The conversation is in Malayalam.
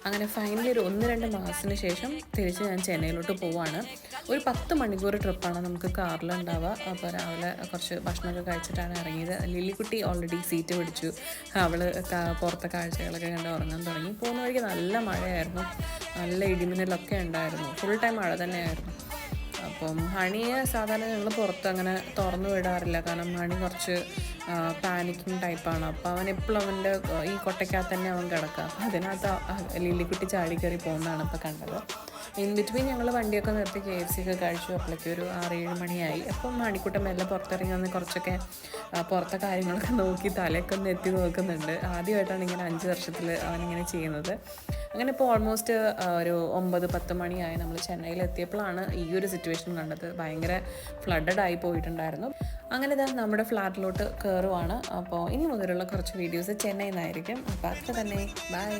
അങ്ങനെ ഫൈനലി ഒരു 1-2 മാസത്തിന് ശേഷം തിരിച്ച് ഞാൻ ചെന്നൈയിലോട്ട് പോവാണ്. ഒരു 10 മണിക്കൂർ ട്രിപ്പാണ് നമുക്ക് കാറിലുണ്ടാവുക. അപ്പോൾ രാവിലെ കുറച്ച് ഭക്ഷണമൊക്കെ കഴിച്ചിട്ടാണ് ഇറങ്ങിയത്. ലില്ലിക്കുട്ടി ഓൾറെഡി സീറ്റ് പിടിച്ചു. അവൾ പുറത്തെ കാഴ്ചകളൊക്കെ കണ്ട് ഉറങ്ങാൻ തുടങ്ങി. പോകുന്ന വഴിക്ക് നല്ല മഴയായിരുന്നു, നല്ല ഇടിമിന്നലൊക്കെ ഉണ്ടായിരുന്നു, ഫുൾ ടൈം മഴ തന്നെയായിരുന്നു. അപ്പം ഹണിയെ സാധാരണ ഞങ്ങൾ പുറത്ത് അങ്ങനെ തുറന്നു വിടാറില്ല, കാരണം ഹണി കുറച്ച് പാനിക്കിങ് ടൈപ്പാണ്. അപ്പോൾ അവൻ എപ്പോഴും അവൻ്റെ ഈ കൊട്ടയ്ക്കകത്ത് തന്നെ അവൻ കിടക്കുക. അപ്പോൾ അതിനകത്ത് ലില്ലിക്കുട്ടി ചാടി കയറി പോകുന്നതാണ് ഇപ്പോൾ കണ്ടത്. ഇൻ ബിറ്റ്വീൻ ഞങ്ങൾ വണ്ടിയൊക്കെ നിർത്തി KFC ഒക്കെ കഴിച്ചു. അപ്പോഴേക്കും ഒരു 6-7 മണിയായി. അപ്പം മണിക്കൂട്ടം മെല്ലെ പുറത്തിറങ്ങി വന്ന് കുറച്ചൊക്കെ പുറത്തെ കാര്യങ്ങളൊക്കെ നോക്കി തലയൊക്കെ ഒന്ന് എത്തി നോക്കുന്നുണ്ട്. ആദ്യമായിട്ടാണ് ഇങ്ങനെ 5 വർഷത്തിൽ അവനിങ്ങനെ ചെയ്യുന്നത്. അങ്ങനെ ഇപ്പോൾ ഓൾമോസ്റ്റ് ഒരു 9-10 മണിയായി. നമ്മൾ ചെന്നൈയിൽ എത്തിയപ്പോഴാണ് ഈ ഒരു സിറ്റുവേഷൻ കണ്ടത്. ഭയങ്കര ഫ്ലഡഡ് ആയി പോയിട്ടുണ്ടായിരുന്നു. അങ്ങനെ ഇതാ നമ്മുടെ ഫ്ലാറ്റിലോട്ട് കയറുവാണ്. അപ്പോൾ ഇനി മുതലുള്ള കുറച്ച് വീഡിയോസ് ചെന്നൈയിൽ നിന്നായിരിക്കും. അപ്പോൾ അതൊക്കെ തന്നെ. ബൈ.